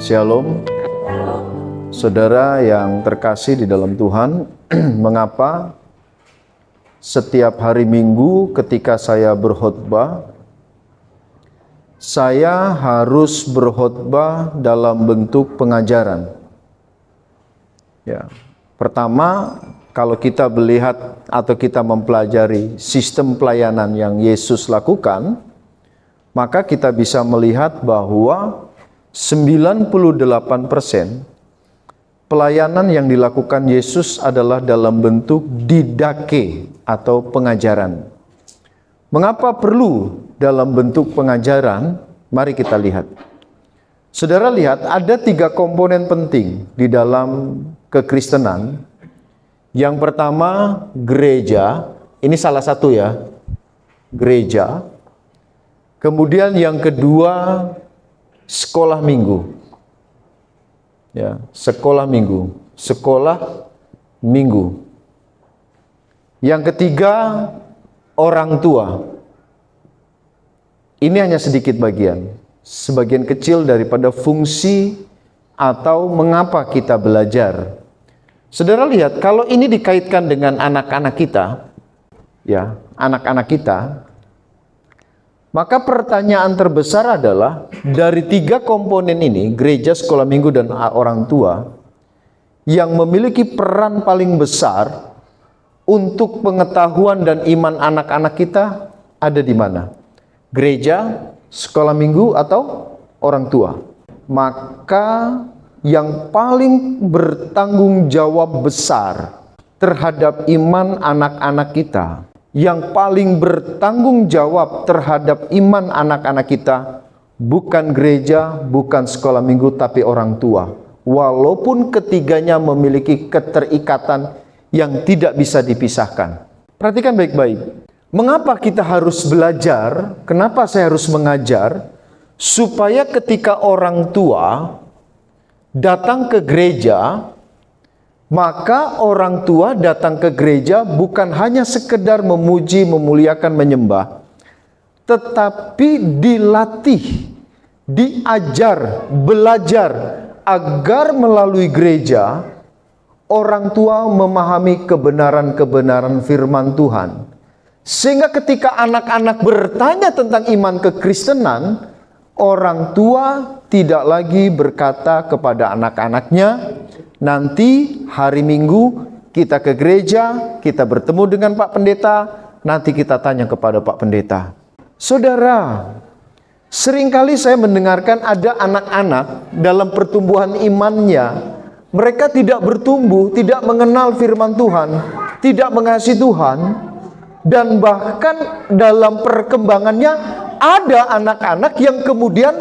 Shalom, saudara yang terkasih di dalam Tuhan. Mengapa setiap hari Minggu ketika saya berkhotbah, saya harus berkhotbah dalam bentuk pengajaran? Ya, pertama, kalau kita melihat atau kita mempelajari sistem pelayanan yang Yesus lakukan, maka kita bisa melihat bahwa 98% pelayanan yang dilakukan Yesus adalah dalam bentuk didake atau pengajaran. Mengapa perlu dalam bentuk pengajaran? Mari kita lihat. Saudara lihat, ada 3 komponen penting di dalam kekristenan. Yang pertama, gereja. Ini salah satu ya, gereja. Kemudian yang kedua, sekolah minggu. Ya, sekolah minggu. Sekolah minggu. Yang ketiga, orang tua. Ini hanya sedikit bagian. Sebagian kecil daripada fungsi atau mengapa kita belajar. Saudara lihat, kalau ini dikaitkan dengan anak-anak kita, ya, anak-anak kita, maka pertanyaan terbesar adalah, dari 3 komponen ini, gereja, sekolah minggu, dan orang tua, yang memiliki peran paling besar untuk pengetahuan dan iman anak-anak kita ada di mana? Gereja, sekolah minggu, atau orang tua? Maka yang paling bertanggung jawab besar terhadap iman anak-anak kita, yang paling bertanggung jawab terhadap iman anak-anak kita, bukan gereja, bukan sekolah minggu, tapi orang tua. Walaupun ketiganya memiliki keterikatan yang tidak bisa dipisahkan. Perhatikan baik-baik. Mengapa kita harus belajar? Kenapa saya harus mengajar? Supaya ketika orang tua datang ke gereja, maka orang tua datang ke gereja bukan hanya sekedar memuji, memuliakan, menyembah, tetapi dilatih, diajar, belajar agar melalui gereja orang tua memahami kebenaran-kebenaran firman Tuhan. Sehingga ketika anak-anak bertanya tentang iman kekristenan, orang tua tidak lagi berkata kepada anak-anaknya, nanti hari Minggu kita ke gereja, kita bertemu dengan Pak Pendeta, nanti kita tanya kepada Pak Pendeta. Saudara, seringkali saya mendengarkan ada anak-anak dalam pertumbuhan imannya, mereka tidak bertumbuh, tidak mengenal firman Tuhan, tidak mengasihi Tuhan, dan bahkan dalam perkembangannya ada anak-anak yang kemudian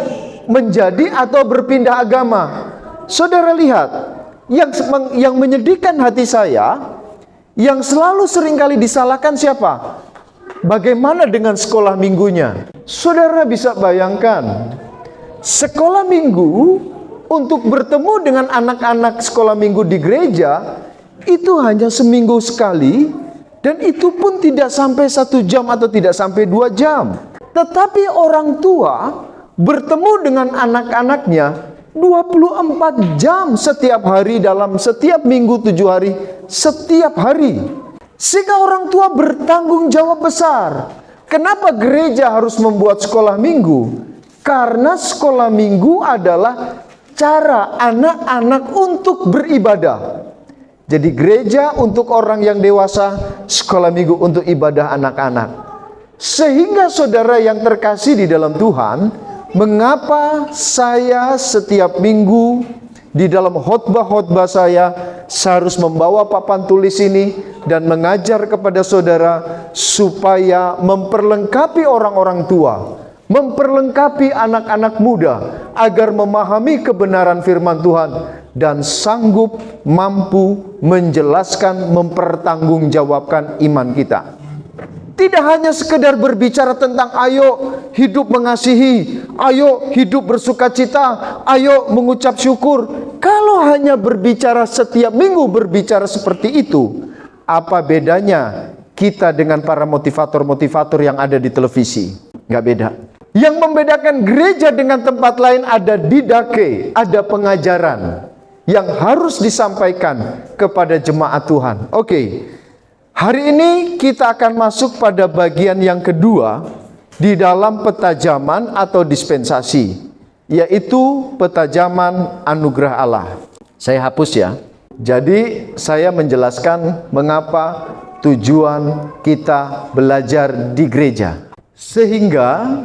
menjadi atau berpindah agama. Saudara lihat, yang menyedihkan hati saya, yang selalu seringkali disalahkan siapa? Bagaimana dengan sekolah minggunya? Saudara bisa bayangkan, sekolah minggu untuk bertemu dengan anak-anak sekolah minggu di gereja itu hanya seminggu sekali, dan itu pun tidak sampai 1 jam atau tidak sampai 2 jam. Tetapi orang tua bertemu dengan anak-anaknya 24 jam setiap hari dalam setiap minggu 7 hari, setiap hari. Sehingga orang tua bertanggung jawab besar. Kenapa gereja harus membuat sekolah minggu? Karena sekolah minggu adalah cara anak-anak untuk beribadah. Jadi gereja untuk orang yang dewasa, sekolah minggu untuk ibadah anak-anak. Sehingga saudara yang terkasih di dalam Tuhan, mengapa saya setiap minggu di dalam khotbah-khotbah saya harus membawa papan tulis ini dan mengajar kepada saudara supaya memperlengkapi orang-orang tua, memperlengkapi anak-anak muda agar memahami kebenaran firman Tuhan dan sanggup mampu menjelaskan, mempertanggungjawabkan iman kita. Tidak hanya sekedar berbicara tentang ayo hidup mengasihi, ayo hidup bersukacita, ayo mengucap syukur. Kalau hanya berbicara setiap minggu berbicara seperti itu, apa bedanya kita dengan para motivator-motivator yang ada di televisi? Nggak beda. Yang membedakan gereja dengan tempat lain ada didake, ada pengajaran yang harus disampaikan kepada jemaat Tuhan. Oke, hari ini kita akan masuk pada bagian yang kedua di dalam petajaman atau dispensasi, yaitu petajaman anugerah Allah. Saya hapus ya. Jadi saya menjelaskan mengapa tujuan kita belajar di gereja. Sehingga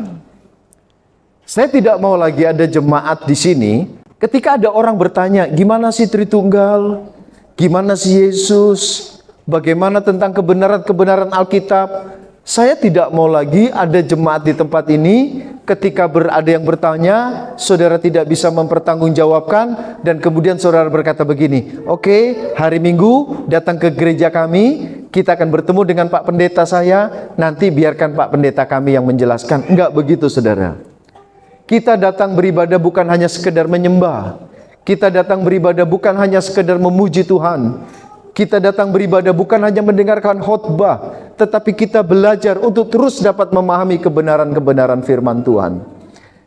saya tidak mau lagi ada jemaat di sini ketika ada orang bertanya, gimana sih Tritunggal? Gimana sih Yesus? Bagaimana tentang kebenaran-kebenaran Alkitab? Saya tidak mau lagi ada jemaat di tempat ini ketika ada yang bertanya, saudara tidak bisa mempertanggungjawabkan, dan kemudian saudara berkata begini, oke, hari Minggu datang ke gereja kami, kita akan bertemu dengan Pak Pendeta saya, nanti biarkan Pak Pendeta kami yang menjelaskan. Enggak begitu, saudara. Kita datang beribadah bukan hanya sekedar menyembah. Kita datang beribadah bukan hanya sekedar memuji Tuhan. Kita datang beribadah bukan hanya mendengarkan khotbah, tetapi kita belajar untuk terus dapat memahami kebenaran-kebenaran firman Tuhan.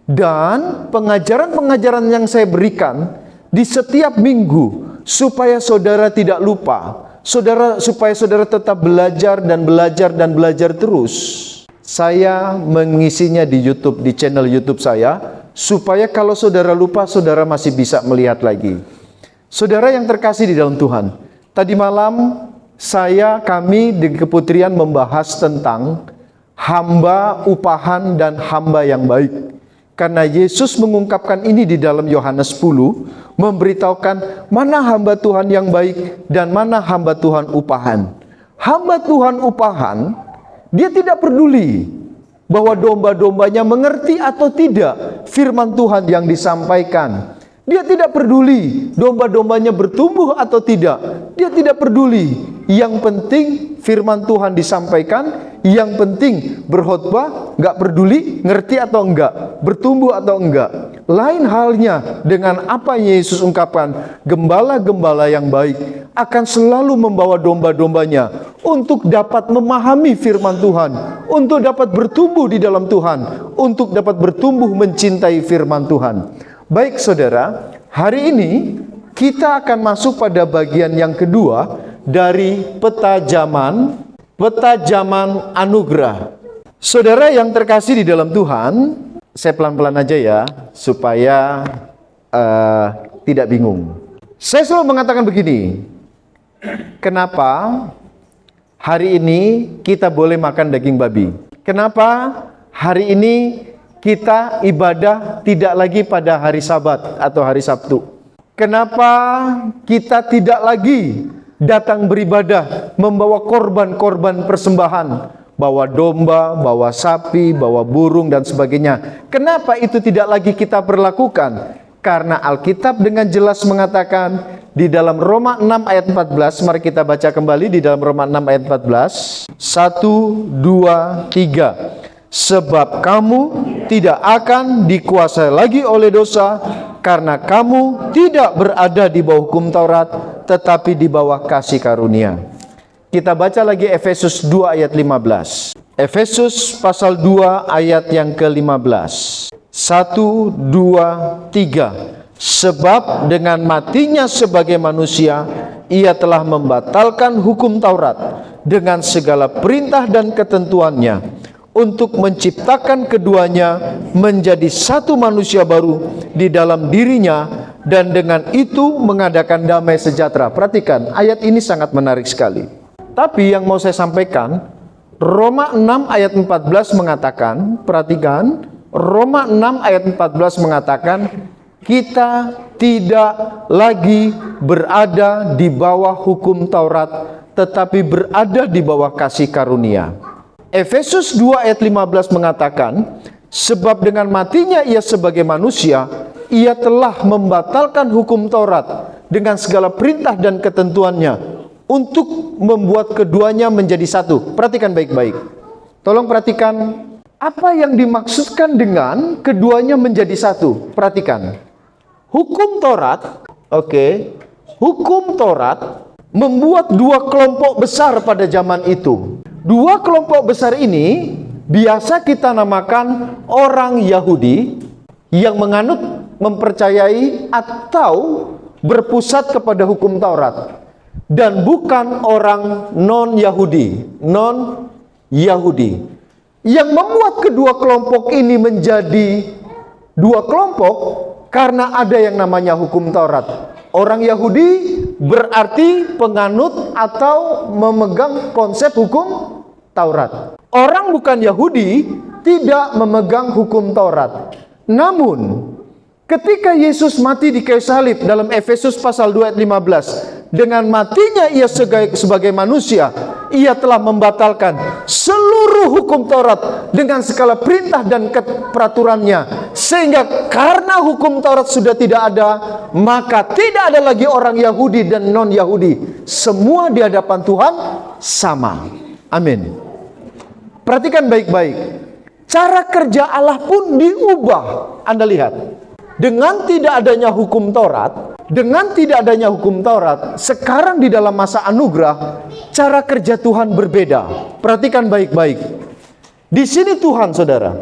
Dan pengajaran-pengajaran yang saya berikan di setiap minggu supaya saudara tidak lupa, supaya saudara tetap belajar dan belajar dan belajar terus. Saya mengisinya di YouTube, di channel YouTube saya, supaya kalau saudara lupa, saudara masih bisa melihat lagi. Saudara yang terkasih di dalam Tuhan, tadi malam kami di Keputrian membahas tentang hamba upahan dan hamba yang baik. Karena Yesus mengungkapkan ini di dalam Yohanes 10, memberitahukan mana hamba Tuhan yang baik dan mana hamba Tuhan upahan. Hamba Tuhan upahan, dia tidak peduli bahwa domba-dombanya mengerti atau tidak firman Tuhan yang disampaikan. Dia tidak peduli domba-dombanya bertumbuh atau tidak. Dia tidak peduli. Yang penting firman Tuhan disampaikan. Yang penting berkhotbah, nggak peduli ngerti atau enggak, bertumbuh atau enggak. Lain halnya dengan apa yang Yesus ungkapkan, gembala-gembala yang baik akan selalu membawa domba-dombanya untuk dapat memahami firman Tuhan, untuk dapat bertumbuh di dalam Tuhan, untuk dapat bertumbuh mencintai firman Tuhan. Baik saudara, hari ini kita akan masuk pada bagian yang kedua dari petajaman anugerah. Saudara yang terkasih di dalam Tuhan, saya pelan-pelan aja ya, supaya tidak bingung. Saya selalu mengatakan begini, kenapa hari ini kita boleh makan daging babi? Kenapa hari ini kita ibadah tidak lagi pada hari Sabat atau hari Sabtu? Kenapa kita tidak lagi datang beribadah membawa korban-korban persembahan, bawa domba, bawa sapi, bawa burung dan sebagainya? Kenapa itu tidak lagi kita perlakukan? Karena Alkitab dengan jelas mengatakan di dalam Roma 6 ayat 14, mari kita baca kembali di dalam Roma 6 ayat 14. 1, 2, 3. Sebab kamu tidak akan dikuasai lagi oleh dosa, karena kamu tidak berada di bawah hukum Taurat, tetapi di bawah kasih karunia. Kita baca lagi Efesus 2 ayat 15. Efesus pasal 2 ayat yang ke-15. 1, 2, 3. Sebab dengan matinya sebagai manusia, ia telah membatalkan hukum Taurat dengan segala perintah dan ketentuannya, untuk menciptakan keduanya menjadi satu manusia baru di dalam dirinya, dan dengan itu mengadakan damai sejahtera. Perhatikan, ayat ini sangat menarik sekali. Tapi yang mau saya sampaikan, Roma 6 ayat 14 mengatakan, perhatikan, Roma 6 ayat 14 mengatakan, kita tidak lagi berada di bawah hukum Taurat, tetapi berada di bawah kasih karunia. Efesus 2 ayat 15 mengatakan, sebab dengan matinya ia sebagai manusia, ia telah membatalkan hukum Taurat dengan segala perintah dan ketentuannya, untuk membuat keduanya menjadi satu. Perhatikan baik-baik. Tolong perhatikan apa yang dimaksudkan dengan keduanya menjadi satu. Perhatikan. Hukum Taurat, hukum Taurat membuat dua kelompok besar pada zaman itu. Dua kelompok besar ini biasa kita namakan orang Yahudi yang mempercayai atau berpusat kepada hukum Taurat, dan bukan orang non-Yahudi. Yang membuat kedua kelompok ini menjadi dua kelompok karena ada yang namanya hukum Taurat. Orang Yahudi berarti penganut atau memegang konsep hukum Taurat. Orang bukan Yahudi tidak memegang hukum Taurat. Namun, ketika Yesus mati di kayu salib dalam Efesus pasal 2 ayat 15, dengan matinya ia sebagai manusia, ia telah membatalkan seluruh hukum Taurat dengan segala perintah dan peraturannya. Sehingga karena hukum Taurat sudah tidak ada, maka tidak ada lagi orang Yahudi dan non-Yahudi. Semua di hadapan Tuhan sama. Amin. Perhatikan baik-baik. Cara kerja Allah pun diubah. Anda lihat. Dengan tidak adanya hukum Taurat, sekarang di dalam masa anugerah, cara kerja Tuhan berbeda. Perhatikan baik-baik. Di sini Tuhan, saudara,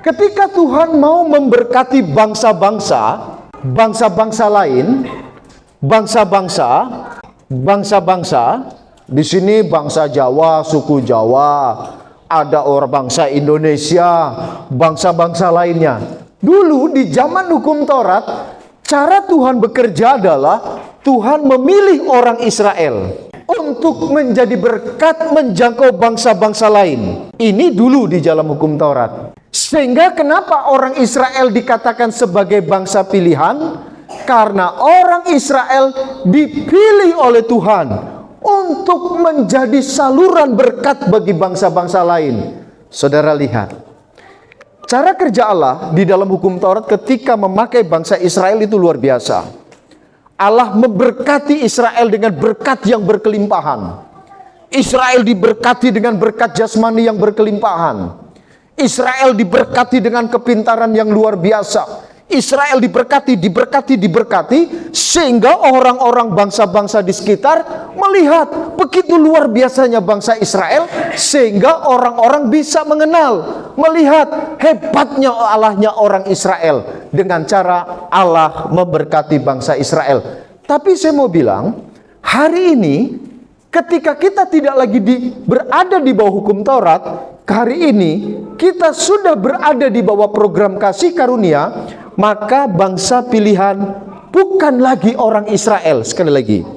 ketika Tuhan mau memberkati bangsa-bangsa lain, bangsa-bangsa, di sini bangsa Jawa, suku Jawa, ada orang bangsa Indonesia, bangsa-bangsa lainnya. Dulu di zaman hukum Taurat, cara Tuhan bekerja adalah Tuhan memilih orang Israel untuk menjadi berkat menjangkau bangsa-bangsa lain. Ini dulu di dalam hukum Taurat. Sehingga kenapa orang Israel dikatakan sebagai bangsa pilihan? Karena orang Israel dipilih oleh Tuhan untuk menjadi saluran berkat bagi bangsa-bangsa lain. Saudara lihat, cara kerja Allah di dalam hukum Taurat ketika memakai bangsa Israel itu luar biasa. Allah memberkati Israel dengan berkat yang berkelimpahan. Israel diberkati dengan berkat jasmani yang berkelimpahan. Israel diberkati dengan kepintaran yang luar biasa. Israel diberkati, sehingga orang-orang bangsa-bangsa di sekitar melihat begitu luar biasanya bangsa Israel, sehingga orang-orang bisa melihat hebatnya Allahnya orang Israel dengan cara Allah memberkati bangsa Israel. Tapi saya mau bilang, hari ini ketika kita tidak lagi berada di bawah hukum Taurat, hari ini kita sudah berada di bawah program kasih karunia, maka bangsa pilihan bukan lagi orang Israel. Sekali lagi,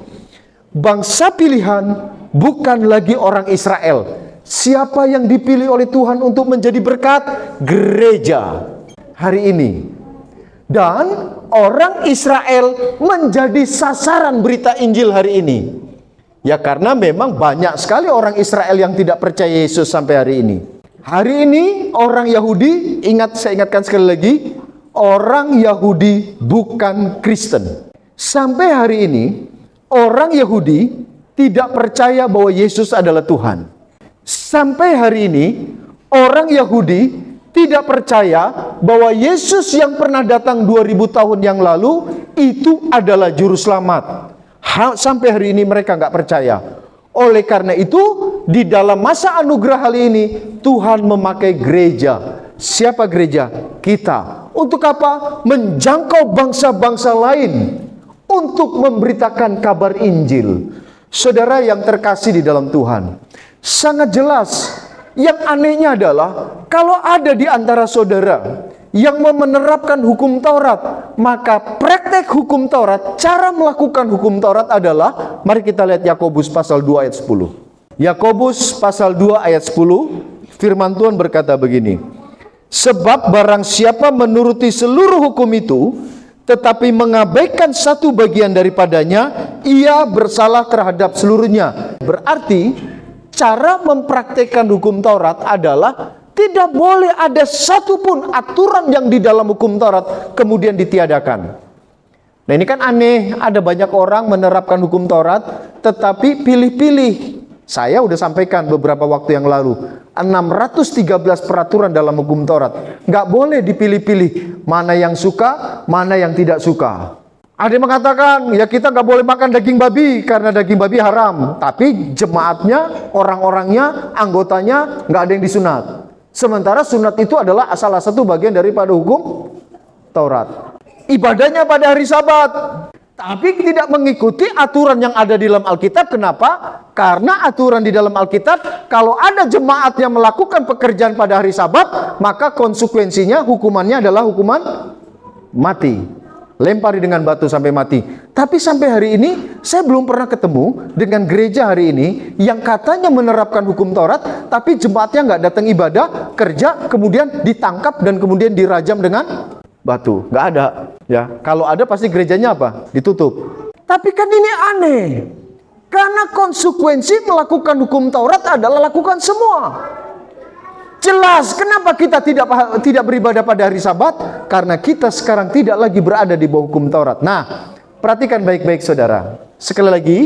bangsa pilihan bukan lagi orang Israel. Siapa yang dipilih oleh Tuhan untuk menjadi berkat? Gereja hari ini. Dan orang Israel menjadi sasaran berita Injil hari ini. Ya karena memang banyak sekali orang Israel yang tidak percaya Yesus sampai hari ini. Hari ini orang Yahudi, saya ingatkan sekali lagi, orang Yahudi bukan Kristen. Sampai hari ini orang Yahudi tidak percaya bahwa Yesus adalah Tuhan. Sampai hari ini orang Yahudi tidak percaya bahwa Yesus yang pernah datang 2000 tahun yang lalu itu adalah juru selamat. Sampai hari ini mereka nggak percaya. Oleh karena itu, di dalam masa anugerah kali ini, Tuhan memakai gereja. Siapa gereja? Kita. Untuk apa? Menjangkau bangsa-bangsa lain. Untuk memberitakan kabar Injil. Saudara yang terkasih di dalam Tuhan. Sangat jelas. Yang anehnya adalah, kalau ada di antara saudara yang mau menerapkan hukum Taurat, maka praktek hukum Taurat, cara melakukan hukum Taurat adalah, mari kita lihat Yakobus pasal 2 ayat 10. Yakobus pasal 2 ayat 10, firman Tuhan berkata begini, sebab barang siapa menuruti seluruh hukum itu, tetapi mengabaikan satu bagian daripadanya, ia bersalah terhadap seluruhnya. Berarti, cara mempraktekkan hukum Taurat adalah tidak boleh ada satupun aturan yang di dalam hukum Taurat kemudian ditiadakan. Nah ini kan aneh, ada banyak orang menerapkan hukum Taurat tetapi pilih-pilih. Saya udah sampaikan beberapa waktu yang lalu, 613 peraturan dalam hukum Taurat. Nggak boleh dipilih-pilih, mana yang suka, mana yang tidak suka. Ada yang mengatakan, ya kita nggak boleh makan daging babi karena daging babi haram. Tapi jemaatnya, orang-orangnya, anggotanya nggak ada yang disunat. Sementara sunat itu adalah salah satu bagian daripada hukum Taurat. Ibadahnya pada hari Sabat, tapi tidak mengikuti aturan yang ada di dalam Alkitab. Kenapa? Karena aturan di dalam Alkitab, kalau ada jemaat yang melakukan pekerjaan pada hari Sabat, maka konsekuensinya, hukumannya adalah hukuman mati. Lempari dengan batu sampai mati. Tapi sampai hari ini saya belum pernah ketemu dengan gereja hari ini yang katanya menerapkan hukum Taurat, tapi jemaatnya nggak datang ibadah, kerja, kemudian ditangkap dan kemudian dirajam dengan batu. Nggak ada. Ya, kalau ada pasti gerejanya apa? Ditutup. Tapi kan ini aneh. Karena konsekuensi melakukan hukum Taurat adalah lakukan semua. Jelas, kenapa kita tidak beribadah pada hari Sabat? Karena kita sekarang tidak lagi berada di bawah hukum Taurat. Nah, perhatikan baik-baik saudara. Sekali lagi,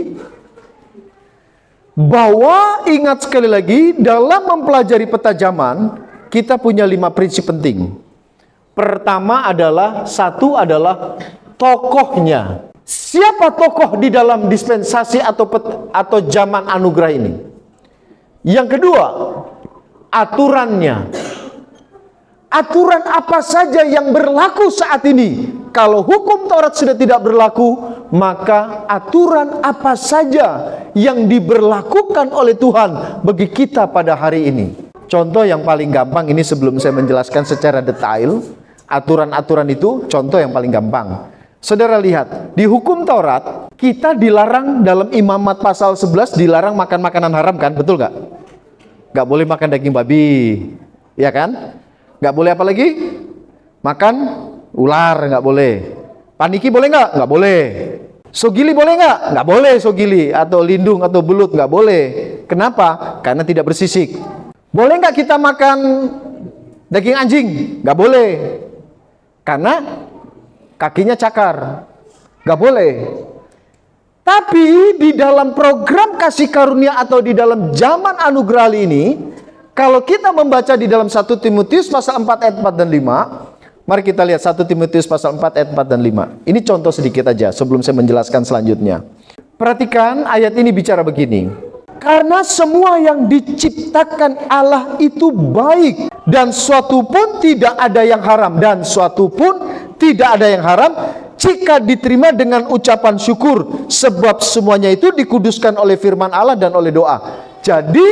bahwa ingat sekali lagi, dalam mempelajari peta zaman, kita punya 5 prinsip penting. Pertama adalah, satu adalah tokohnya. Siapa tokoh di dalam dispensasi atau zaman anugerah ini? Yang kedua, aturannya. Aturan apa saja yang berlaku saat ini? Kalau hukum Taurat sudah tidak berlaku, maka aturan apa saja yang diberlakukan oleh Tuhan bagi kita pada hari ini? Contoh yang paling gampang ini, sebelum saya menjelaskan secara detail aturan-aturan itu, contoh yang paling gampang. Saudara lihat, di hukum Taurat kita dilarang dalam Imamat pasal 11 dilarang makan makanan haram, kan? Betul nggak? Nggak boleh makan daging babi, ya kan? Nggak boleh apa lagi? Makan ular, nggak boleh. Paniki boleh nggak? Nggak boleh. Sogili boleh nggak? Nggak boleh sogili, atau lindung, atau belut, nggak boleh. Kenapa? Karena tidak bersisik. Boleh nggak kita makan daging anjing? Nggak boleh. Karena kakinya cakar. Nggak boleh. Tapi di dalam program kasih karunia atau di dalam zaman anugerah ini, kalau kita membaca di dalam 1 Timotius pasal 4 ayat 4 dan 5, mari kita lihat 1 Timotius pasal 4 ayat 4 dan 5. Ini contoh sedikit aja sebelum saya menjelaskan selanjutnya. Perhatikan ayat ini bicara begini. Karena semua yang diciptakan Allah itu baik, dan suatu pun tidak ada yang haram, dan suatu pun tidak ada yang haram jika diterima dengan ucapan syukur, sebab semuanya itu dikuduskan oleh firman Allah dan oleh doa. Jadi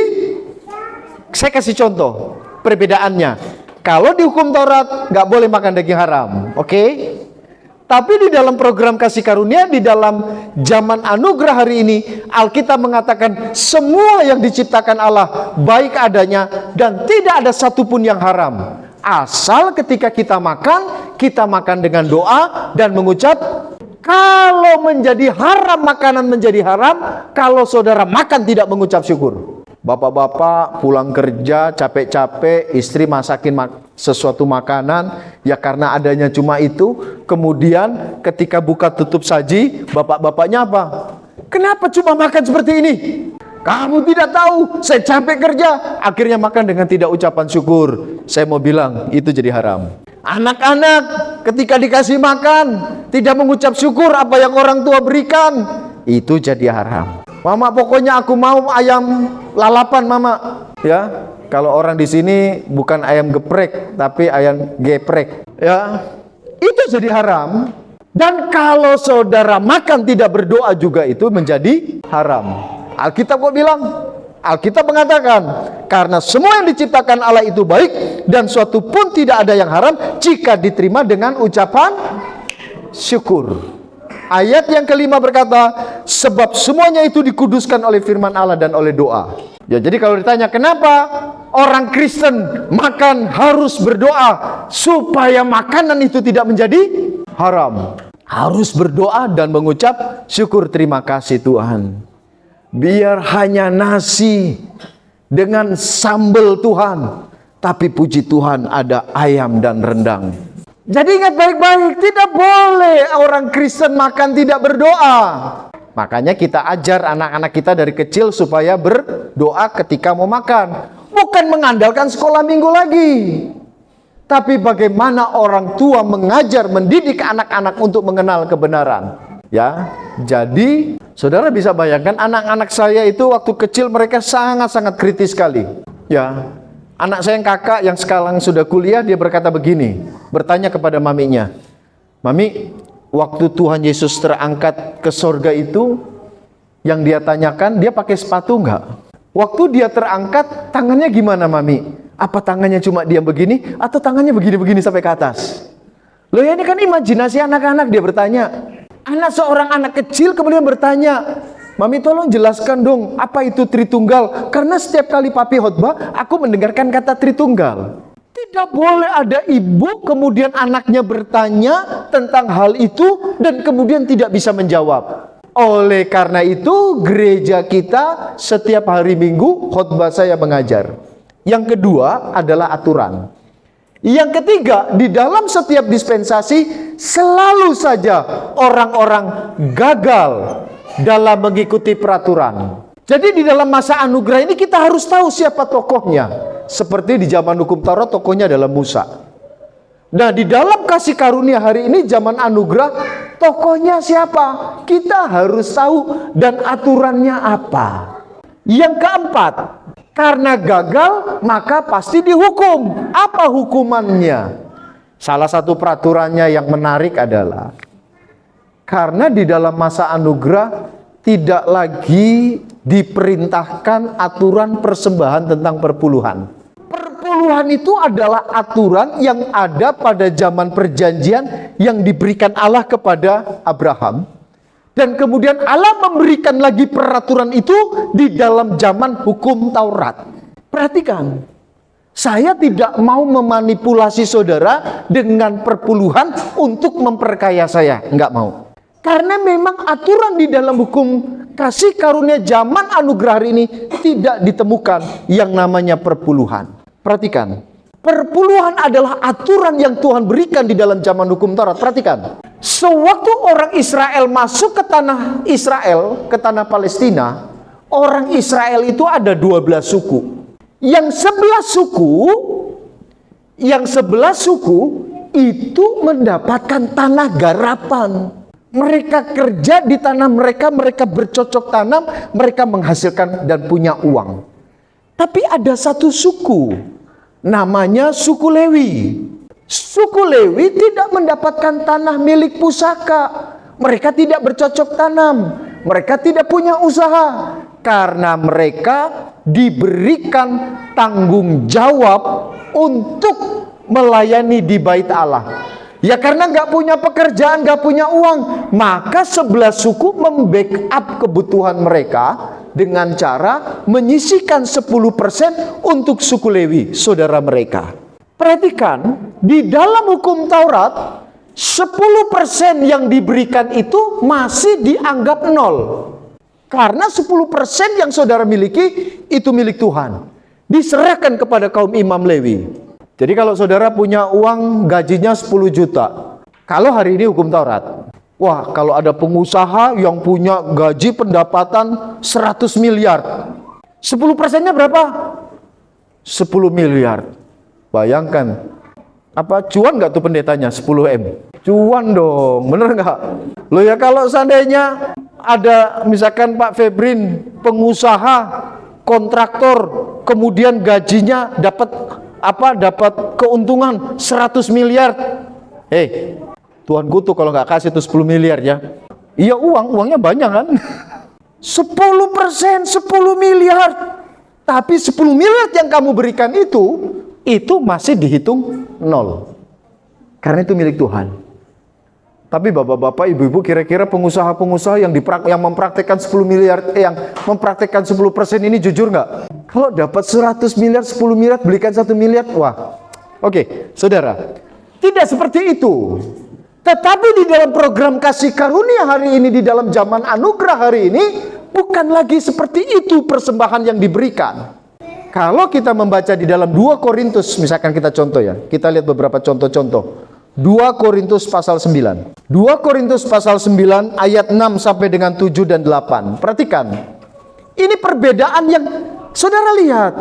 saya kasih contoh perbedaannya. Kalau di hukum Taurat nggak boleh makan daging haram, oke? Tapi di dalam program kasih karunia, di dalam zaman anugerah hari ini, Alkitab mengatakan semua yang diciptakan Allah baik adanya dan tidak ada satupun yang haram. Asal ketika kita makan dengan doa dan mengucap. Kalau menjadi haram, makanan menjadi haram kalau saudara makan tidak mengucap syukur. Bapak-bapak pulang kerja capek-capek, istri masakin sesuatu makanan, ya karena adanya cuma itu. Kemudian ketika buka tutup saji, bapak-bapaknya apa? Kenapa cuma makan seperti ini? Kamu tidak tahu, saya capek kerja. Akhirnya makan dengan tidak ucapan syukur. Saya mau bilang, itu jadi haram. Anak-anak ketika dikasih makan, tidak mengucap syukur apa yang orang tua berikan, itu jadi haram. Mama, pokoknya aku mau ayam lalapan, Mama. Ya, kalau orang di sini bukan ayam geprek, tapi ayam geprek. Ya, itu jadi haram. Dan kalau saudara makan tidak berdoa juga itu menjadi haram. Alkitab kok bilang? Alkitab mengatakan, karena semua yang diciptakan Allah itu baik, dan suatu pun tidak ada yang haram jika diterima dengan ucapan syukur. Ayat yang kelima berkata, sebab semuanya itu dikuduskan oleh firman Allah dan oleh doa. Ya, jadi kalau ditanya kenapa orang Kristen makan harus berdoa supaya makanan itu tidak menjadi haram. Harus berdoa dan mengucap syukur, terima kasih Tuhan. Biar hanya nasi dengan sambal Tuhan, tapi puji Tuhan ada ayam dan rendang. Jadi ingat baik-baik, tidak boleh orang Kristen makan tidak berdoa. Makanya kita ajar anak-anak kita dari kecil supaya berdoa ketika mau makan. Bukan mengandalkan sekolah minggu lagi. tapi bagaimana orang tua mengajar, mendidik anak-anak untuk mengenal kebenaran. Ya, jadi saudara bisa bayangkan anak-anak saya itu waktu kecil mereka sangat-sangat kritis sekali. Ya, anak saya yang kakak yang sekarang sudah kuliah, dia berkata begini, bertanya kepada maminya, "Mami, waktu Tuhan Yesus terangkat ke sorga itu, yang dia tanyakan, dia pakai sepatu enggak? Waktu dia terangkat, tangannya gimana, Mami? Apa tangannya cuma diam begini, atau tangannya begini-begini sampai ke atas?" Loh ya, ini kan imajinasi anak-anak, dia bertanya. Seorang anak kecil kemudian bertanya, "Mami, tolong jelaskan dong, apa itu Tritunggal? Karena setiap kali papi khotbah, aku mendengarkan kata Tritunggal." Tidak boleh ada ibu kemudian anaknya bertanya tentang hal itu dan kemudian tidak bisa menjawab. Oleh karena itu, gereja kita setiap hari Minggu khotbah saya mengajar. Yang kedua adalah aturan. Yang ketiga, di dalam setiap dispensasi selalu saja orang-orang gagal dalam mengikuti peraturan. Jadi di dalam masa anugerah ini kita harus tahu siapa tokohnya. Seperti di zaman hukum Taurat, tokohnya adalah Musa. Nah, di dalam kasih karunia hari ini zaman anugerah, tokohnya siapa? Kita harus tahu dan aturannya apa. Yang keempat, karena gagal maka pasti dihukum. Apa hukumannya? Salah satu peraturannya yang menarik adalah karena di dalam masa anugerah tidak lagi diperintahkan aturan persembahan tentang perpuluhan. Perpuluhan itu adalah aturan yang ada pada zaman perjanjian yang diberikan Allah kepada Abraham. Dan kemudian Allah memberikan lagi peraturan itu di dalam zaman hukum Taurat. Perhatikan, saya tidak mau memanipulasi saudara dengan perpuluhan untuk memperkaya saya. Enggak mau. Karena memang aturan di dalam hukum kasih karunia zaman anugerah hari ini tidak ditemukan yang namanya perpuluhan. Perhatikan, perpuluhan adalah aturan yang Tuhan berikan di dalam zaman hukum Taurat. Perhatikan. Sewaktu orang Israel masuk ke tanah Israel, ke tanah Palestina, orang Israel itu ada 12 suku. Yang 11 suku itu mendapatkan tanah garapan. Mereka kerja di tanah mereka, mereka bercocok tanam, mereka menghasilkan dan punya uang. Tapi ada satu suku, namanya suku Lewi. Suku Lewi tidak mendapatkan tanah milik pusaka. Mereka tidak bercocok tanam. Mereka tidak punya usaha. Karena mereka diberikan tanggung jawab untuk melayani di bait Allah. Ya karena nggak punya pekerjaan, nggak punya uang. Maka 11 suku membackup kebutuhan mereka dengan cara menyisihkan 10% untuk suku Lewi, saudara mereka. Perhatikan, di dalam hukum Taurat, 10% yang diberikan itu masih dianggap nol. Karena 10% yang saudara miliki, itu milik Tuhan. Diserahkan kepada kaum imam Lewi. Jadi kalau saudara punya uang gajinya 10 juta. Kalau hari ini hukum Taurat. Wah, kalau ada pengusaha yang punya gaji pendapatan 100 miliar. 10%-nya berapa? 10 miliar. Bayangkan, apa cuan nggak tuh pendetanya 10 M? Cuan dong, bener nggak? Loh ya kalau seandainya ada misalkan Pak Febrin, pengusaha, kontraktor, kemudian gajinya dapat keuntungan 100 miliar. Tuhan kutu kalau nggak kasih itu 10 miliar ya. Iya uangnya banyak kan? 10%, 10 miliar. Tapi 10 miliar yang kamu berikan itu masih dihitung nol. Karena itu milik Tuhan. Tapi bapak-bapak, ibu-ibu, kira-kira pengusaha-pengusaha yang mempraktekkan 10 miliar, yang mempraktekkan 10% ini jujur nggak? Kalau dapat 100 miliar, 10 miliar, belikan 1 miliar, wah. Oke, saudara. Tidak seperti itu. Tetapi di dalam program kasih karunia hari ini, di dalam zaman anugerah hari ini, bukan lagi seperti itu persembahan yang diberikan. Kalau kita membaca di dalam 2 Korintus, misalkan kita contoh ya, kita lihat beberapa contoh-contoh. 2 Korintus pasal 9. 2 Korintus pasal 9 ayat 6 sampai dengan 7 dan 8. Perhatikan. Ini perbedaan yang saudara lihat.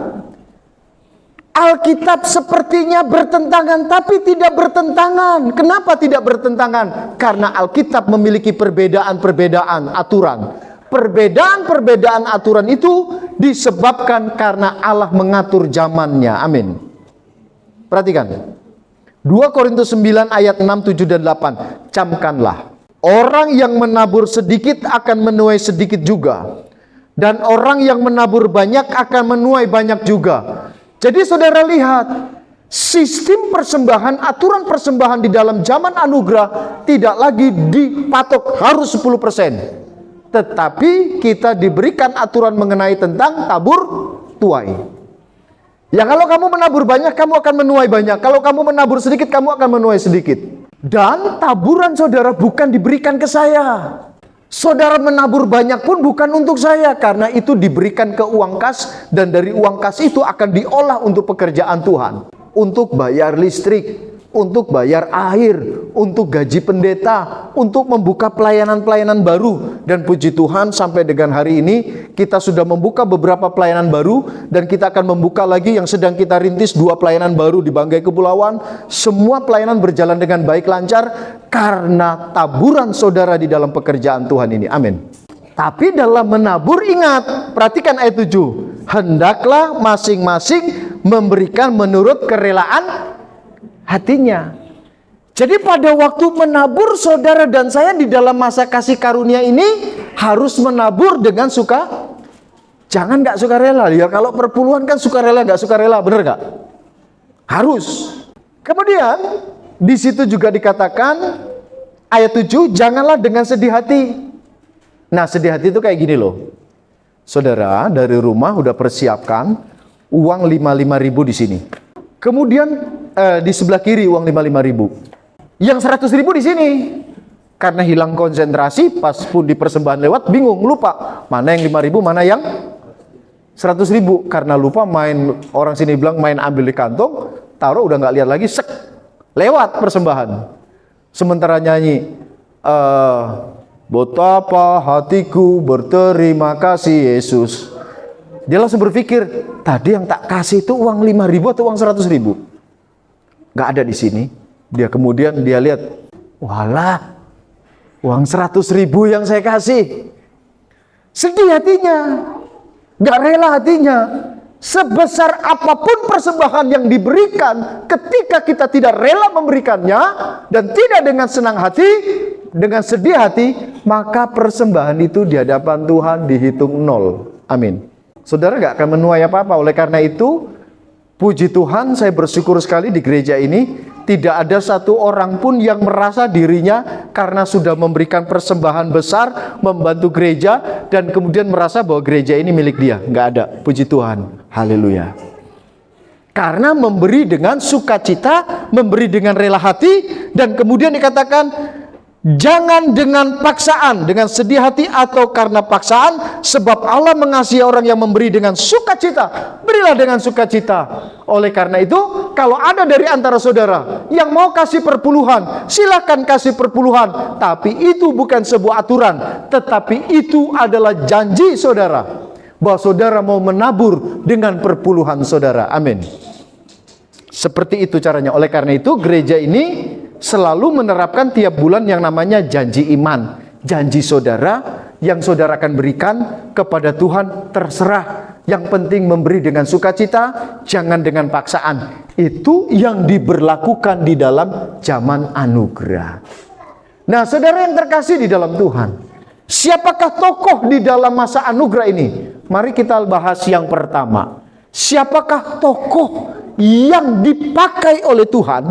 Alkitab sepertinya bertentangan, tapi tidak bertentangan. Kenapa tidak bertentangan? Karena Alkitab memiliki perbedaan-perbedaan aturan. Perbedaan-perbedaan aturan itu disebabkan karena Allah mengatur zamannya. Amin. Perhatikan. 2 Korintus 9 ayat 6, 7, dan 8. Camkanlah. Orang yang menabur sedikit akan menuai sedikit juga. Dan orang yang menabur banyak akan menuai banyak juga. Jadi saudara lihat, sistem persembahan, aturan persembahan di dalam zaman anugerah tidak lagi dipatok harus 10%. Tetapi kita diberikan aturan mengenai tentang tabur tuai. Ya, kalau kamu menabur banyak, kamu akan menuai banyak. Kalau kamu menabur sedikit, kamu akan menuai sedikit. Dan taburan saudara bukan diberikan ke saya. Saudara menabur banyak pun bukan untuk saya, karena itu diberikan ke uang kas, dan dari uang kas itu akan diolah untuk pekerjaan Tuhan. Untuk bayar listrik, untuk bayar air, untuk gaji pendeta, untuk membuka pelayanan-pelayanan baru. Dan puji Tuhan sampai dengan hari ini kita sudah membuka beberapa pelayanan baru, dan kita akan membuka lagi yang sedang kita rintis 2 pelayanan baru di Banggai Kepulauan. Semua pelayanan berjalan dengan baik lancar karena taburan saudara di dalam pekerjaan Tuhan ini. Amin. Tapi dalam menabur ingat, perhatikan ayat 7. Hendaklah masing-masing memberikan menurut kerelaan hatinya. Jadi pada waktu menabur saudara dan saya di dalam masa kasih karunia ini harus menabur dengan suka. Jangan nggak sukarela. Ya kalau perpuluhan kan sukarela, nggak sukarela, bener nggak? Harus. Kemudian di situ juga dikatakan ayat 7, janganlah dengan sedih hati. Nah, sedih hati itu kayak gini loh. Saudara dari rumah udah persiapkan uang 55.000 di sini. Kemudian di sebelah kiri uang 55.000. Yang 100.000 di sini. Karena hilang konsentrasi, pas pun di persembahan lewat bingung, lupa mana yang 5.000, mana yang 100.000. Karena lupa main, orang sini bilang main ambil di kantong, taruh udah nggak lihat lagi, sek, lewat persembahan. Sementara nyanyi, betapa hatiku berterima kasih Yesus. Dia langsung berpikir, tadi yang tak kasih itu uang 5.000 atau uang 100.000? Gak ada di sini. Dia kemudian dia lihat, walah, uang 100.000 yang saya kasih. Sedih hatinya, gak rela hatinya. Sebesar apapun persembahan yang diberikan, ketika kita tidak rela memberikannya dan tidak dengan senang hati, dengan sedih hati, maka persembahan itu di hadapan Tuhan dihitung 0. Amin. Saudara gak akan menuai apa-apa. Oleh karena itu, puji Tuhan, saya bersyukur sekali di gereja ini tidak ada satu orang pun yang merasa dirinya karena sudah memberikan persembahan besar, membantu gereja, dan kemudian merasa bahwa gereja ini milik dia. Nggak ada. Puji Tuhan. Haleluya. Karena memberi dengan sukacita, memberi dengan rela hati, dan kemudian dikatakan, jangan dengan paksaan, dengan sedih hati atau karena paksaan, sebab Allah mengasihi orang yang memberi dengan sukacita. Berilah dengan sukacita. Oleh karena itu, kalau ada dari antara saudara yang mau kasih perpuluhan, silakan kasih perpuluhan. Tapi itu bukan sebuah aturan, tetapi itu adalah janji saudara, bahwa saudara mau menabur dengan perpuluhan saudara. Amin. Seperti itu caranya. Oleh karena itu, gereja ini selalu menerapkan tiap bulan yang namanya janji iman. Janji saudara yang saudara akan berikan kepada Tuhan terserah. Yang penting memberi dengan sukacita, jangan dengan paksaan. Itu yang diberlakukan di dalam zaman anugerah. Nah, saudara yang terkasih di dalam Tuhan, siapakah tokoh di dalam masa anugerah ini? Mari kita bahas yang pertama. Siapakah tokoh yang dipakai oleh Tuhan,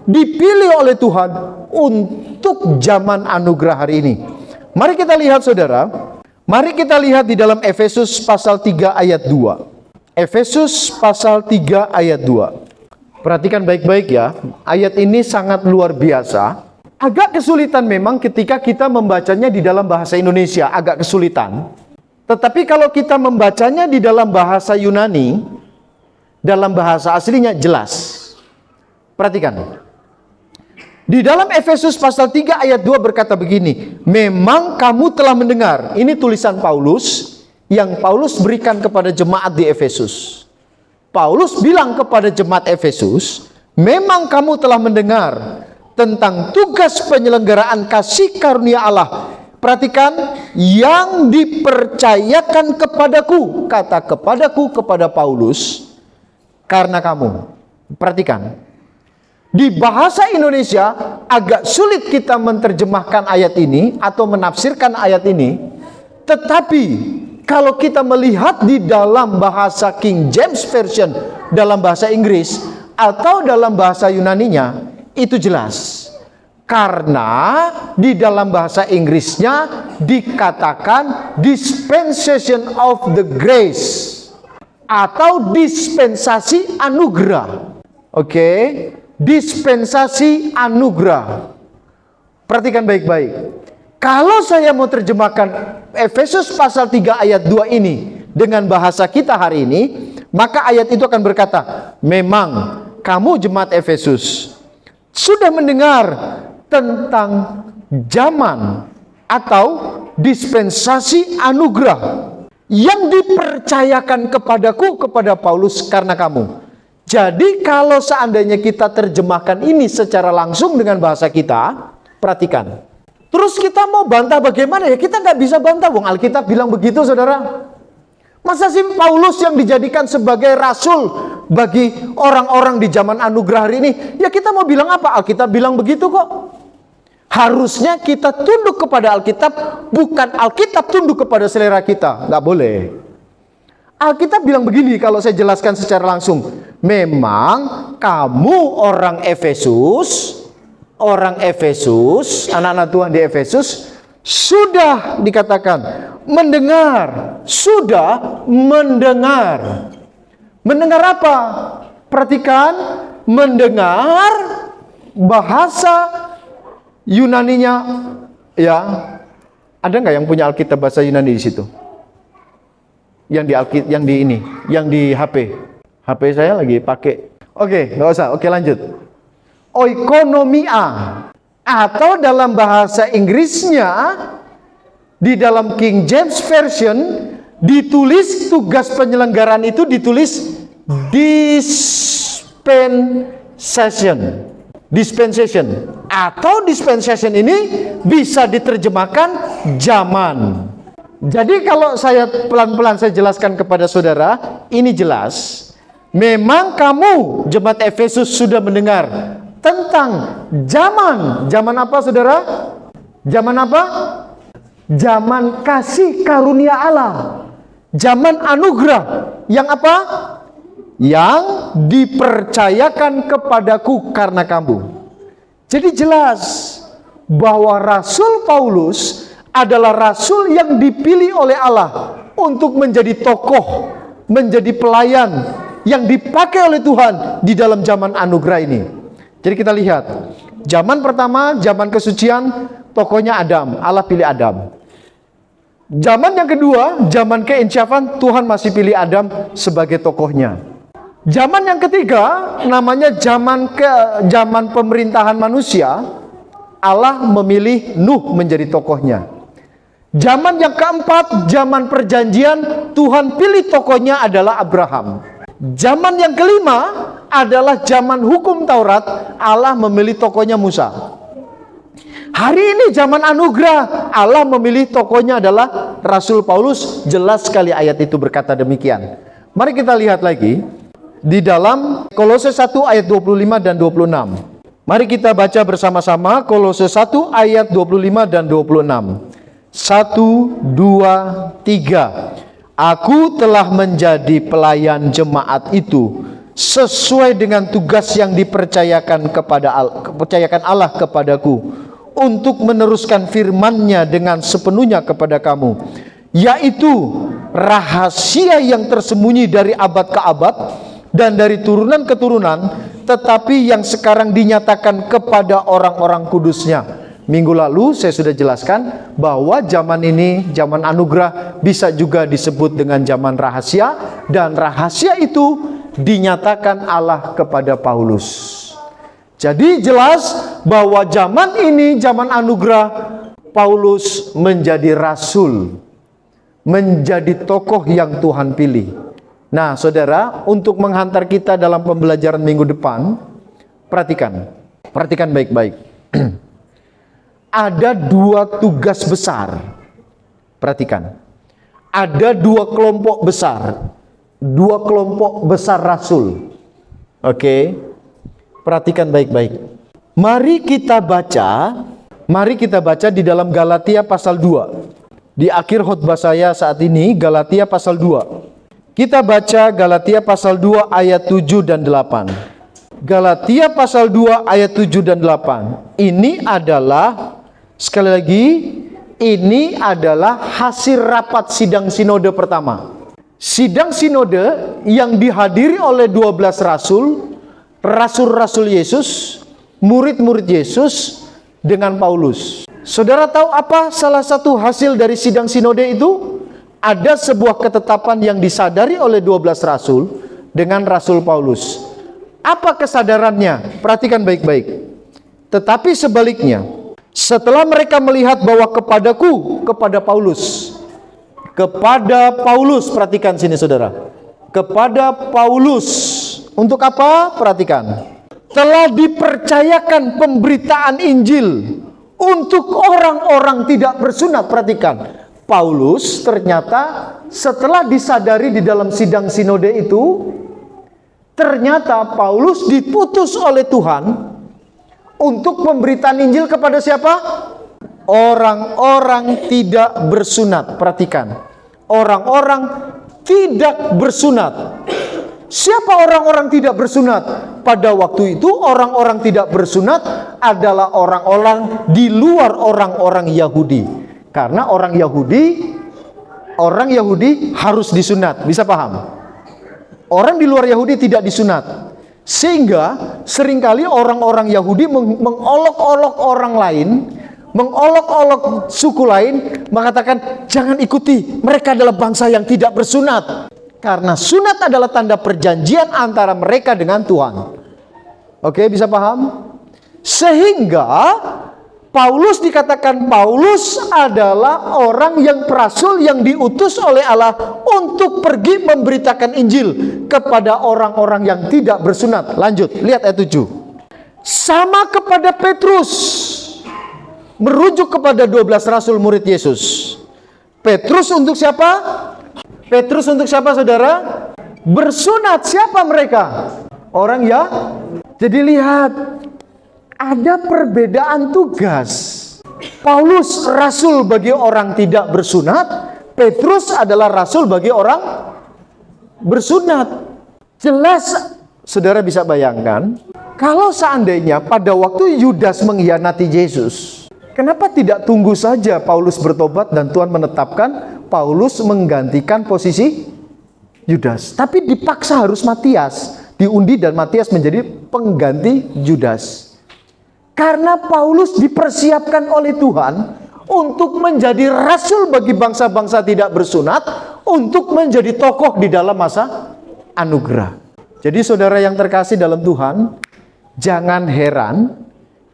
dipilih oleh Tuhan untuk zaman anugerah hari ini? Mari kita lihat saudara. Mari kita lihat di dalam Efesus pasal 3 ayat 2. Efesus pasal 3 ayat 2. Perhatikan baik-baik ya. Ayat ini sangat luar biasa. Agak kesulitan memang ketika kita membacanya di dalam bahasa Indonesia. Agak kesulitan. Tetapi kalau kita membacanya di dalam bahasa Yunani, dalam bahasa aslinya jelas. Perhatikan. Di dalam Efesus pasal 3 ayat 2 berkata begini, memang kamu telah mendengar. Ini tulisan Paulus yang Paulus berikan kepada jemaat di Efesus. Paulus bilang kepada jemaat Efesus, memang kamu telah mendengar tentang tugas penyelenggaraan kasih karunia Allah. Perhatikan, yang dipercayakan kepadaku. Kata kepadaku kepada Paulus, karena kamu. Perhatikan, di bahasa Indonesia agak sulit kita menerjemahkan ayat ini atau menafsirkan ayat ini. Tetapi kalau kita melihat di dalam bahasa King James Version, dalam bahasa Inggris atau dalam bahasa Yunaninya, itu jelas. Karena di dalam bahasa Inggrisnya dikatakan dispensation of the grace atau dispensasi anugerah. Oke, dispensasi anugerah. Perhatikan baik-baik. Kalau saya mau terjemahkan Efesus pasal 3 ayat 2 ini dengan bahasa kita hari ini, maka ayat itu akan berkata, memang kamu jemaat Efesus sudah mendengar tentang zaman atau dispensasi anugerah yang dipercayakan kepadaku, kepada Paulus karena kamu. Jadi kalau seandainya kita terjemahkan ini secara langsung dengan bahasa kita, perhatikan. Terus kita mau bantah bagaimana ya? Kita nggak bisa bantah, wong Alkitab bilang begitu, saudara. Masa sih Paulus yang dijadikan sebagai rasul bagi orang-orang di zaman anugerah hari ini, ya kita mau bilang apa? Alkitab bilang begitu kok. Harusnya kita tunduk kepada Alkitab, bukan Alkitab tunduk kepada selera kita. Nggak boleh. Alkitab bilang begini, kalau saya jelaskan secara langsung. Memang kamu orang Efesus, anak-anak Tuhan di Efesus, sudah dikatakan mendengar, sudah mendengar. Mendengar apa? Perhatikan, mendengar bahasa Yunaninya, ya. Ada nggak yang punya Alkitab bahasa Yunani di situ? Yang di HP. HP saya lagi pakai. Oke, nggak usah. Oke, lanjut. Oikonomia, atau dalam bahasa Inggrisnya di dalam King James Version ditulis tugas penyelenggaraan itu ditulis dispensation atau dispensation ini bisa diterjemahkan zaman. Jadi kalau saya pelan-pelan saya jelaskan kepada saudara, ini jelas. Memang kamu jemaat Efesus sudah mendengar tentang zaman apa saudara? Zaman apa? Zaman kasih karunia Allah. Zaman anugerah. Yang apa? Yang dipercayakan kepadaku karena kamu. Jadi jelas bahwa Rasul Paulus adalah rasul yang dipilih oleh Allah untuk menjadi tokoh, menjadi pelayan yang dipakai oleh Tuhan di dalam zaman anugerah ini. Jadi kita lihat, zaman pertama, zaman kesucian, tokohnya Adam, Allah pilih Adam. Zaman yang kedua, zaman keinsafan, Tuhan masih pilih Adam sebagai tokohnya. Zaman yang ketiga, namanya zaman pemerintahan manusia, Allah memilih Nuh menjadi tokohnya. Zaman yang keempat, zaman perjanjian, Tuhan pilih tokohnya adalah Abraham. Zaman yang kelima adalah zaman hukum Taurat, Allah memilih tokohnya Musa. Hari ini zaman anugerah, Allah memilih tokohnya adalah Rasul Paulus. Jelas sekali ayat itu berkata demikian. Mari kita lihat lagi di dalam Kolose 1 ayat 25 dan 26. Mari kita baca bersama-sama Kolose 1 ayat 25 dan 26. 1, 2, 3. Aku telah menjadi pelayan jemaat itu sesuai dengan tugas yang dipercayakan Allah kepadaku untuk meneruskan firman-Nya dengan sepenuhnya kepada kamu, yaitu rahasia yang tersembunyi dari abad ke abad dan dari turunan ke turunan, tetapi yang sekarang dinyatakan kepada orang-orang kudus-Nya. Minggu lalu saya sudah jelaskan bahwa zaman ini, zaman anugerah, bisa juga disebut dengan zaman rahasia, dan rahasia itu dinyatakan Allah kepada Paulus. Jadi jelas bahwa zaman ini, zaman anugerah, Paulus menjadi rasul, menjadi tokoh yang Tuhan pilih. Nah, saudara, untuk menghantar kita dalam pembelajaran minggu depan, perhatikan baik-baik. Ada dua tugas besar. Perhatikan. Ada dua kelompok besar rasul. Oke. Perhatikan baik-baik. Mari kita baca di dalam Galatia pasal 2. Di akhir khotbah saya saat ini, Galatia pasal 2. Kita baca Galatia pasal 2 ayat 7 dan 8. Galatia pasal 2 ayat 7 dan 8. Ini adalah, sekali lagi, ini adalah hasil rapat sidang sinode pertama. Sidang sinode yang dihadiri oleh 12 rasul Yesus, murid-murid Yesus dengan Paulus. Saudara tahu apa salah satu hasil dari sidang sinode itu? Ada sebuah ketetapan yang disadari oleh 12 rasul dengan Rasul Paulus. Apa kesadarannya? Perhatikan baik-baik. Tetapi sebaliknya, setelah mereka melihat bahwa kepada Paulus, perhatikan sini saudara, kepada Paulus, untuk apa? Perhatikan, telah dipercayakan pemberitaan Injil untuk orang-orang tidak bersunat. Perhatikan, Paulus ternyata setelah disadari di dalam sidang sinode itu, ternyata Paulus diputus oleh Tuhan untuk pemberitaan Injil kepada siapa? Orang-orang tidak bersunat. Perhatikan, orang-orang tidak bersunat. Siapa orang-orang tidak bersunat? Pada waktu itu orang-orang tidak bersunat adalah orang-orang di luar orang-orang Yahudi. Karena orang Yahudi harus disunat. Bisa paham? Orang di luar Yahudi tidak disunat. Sehingga seringkali orang-orang Yahudi mengolok-olok orang lain, mengolok-olok suku lain, mengatakan jangan ikuti, mereka adalah bangsa yang tidak bersunat. Karena sunat adalah tanda perjanjian antara mereka dengan Tuhan. Oke, bisa paham? Sehingga Paulus dikatakan Paulus adalah orang yang rasul yang diutus oleh Allah untuk pergi memberitakan Injil kepada orang-orang yang tidak bersunat. Lanjut, lihat ayat 7. Sama kepada Petrus, merujuk kepada 12 rasul murid Yesus. Petrus untuk siapa? Petrus untuk siapa, saudara? Bersunat. Siapa mereka? Orang ya. Jadi lihat, ada perbedaan tugas. Paulus rasul bagi orang tidak bersunat, Petrus adalah rasul bagi orang bersunat. Jelas, saudara bisa bayangkan, kalau seandainya pada waktu Yudas mengkhianati Yesus, kenapa tidak tunggu saja Paulus bertobat dan Tuhan menetapkan Paulus menggantikan posisi Yudas? Tapi dipaksa harus Matias, diundi dan Matias menjadi pengganti Yudas. Karena Paulus dipersiapkan oleh Tuhan untuk menjadi rasul bagi bangsa-bangsa tidak bersunat, untuk menjadi tokoh di dalam masa anugerah. Jadi saudara yang terkasih dalam Tuhan, jangan heran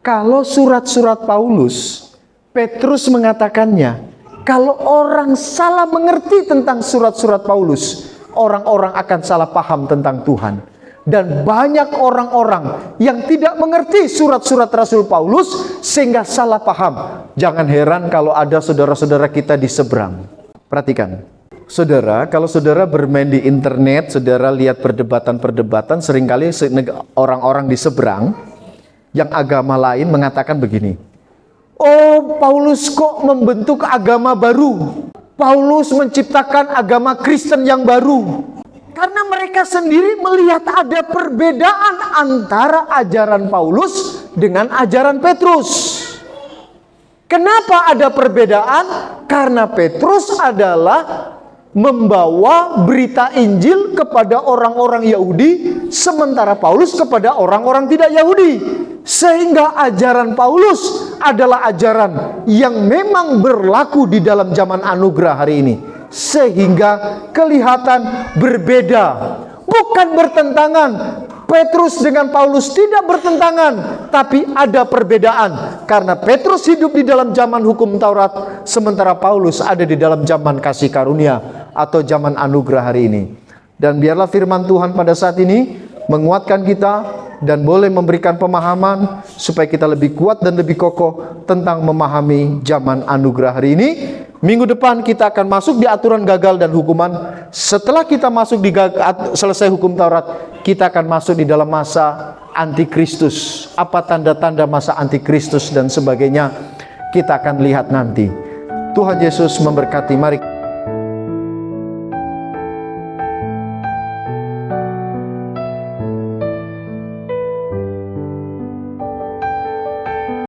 kalau surat-surat Paulus, Petrus mengatakannya, kalau orang salah mengerti tentang surat-surat Paulus, orang-orang akan salah paham tentang Tuhan. Dan banyak orang-orang yang tidak mengerti surat-surat Rasul Paulus sehingga salah paham. Jangan heran kalau ada saudara-saudara kita di seberang. Perhatikan, saudara, kalau saudara bermain di internet, saudara lihat perdebatan-perdebatan, seringkali orang-orang di seberang yang agama lain mengatakan begini, oh, Paulus kok membentuk agama baru? Paulus menciptakan agama Kristen yang baru. Karena mereka sendiri melihat ada perbedaan antara ajaran Paulus dengan ajaran Petrus. Kenapa ada perbedaan? Karena Petrus adalah membawa berita Injil kepada orang-orang Yahudi, sementara Paulus kepada orang-orang tidak Yahudi. Sehingga ajaran Paulus adalah ajaran yang memang berlaku di dalam zaman anugerah hari ini. Sehingga kelihatan berbeda, bukan bertentangan. Petrus dengan Paulus tidak bertentangan, tapi ada perbedaan. Karena Petrus hidup di dalam zaman hukum Taurat, sementara Paulus ada di dalam zaman kasih karunia atau zaman anugerah hari ini. Dan biarlah firman Tuhan pada saat ini menguatkan kita dan boleh memberikan pemahaman supaya kita lebih kuat dan lebih kokoh tentang memahami zaman anugerah hari ini. Minggu depan kita akan masuk di aturan gagal dan hukuman. Setelah kita masuk di selesai hukum Taurat, kita akan masuk di dalam masa antikristus. Apa tanda-tanda masa antikristus dan sebagainya, kita akan lihat nanti. Tuhan Yesus memberkati. Mari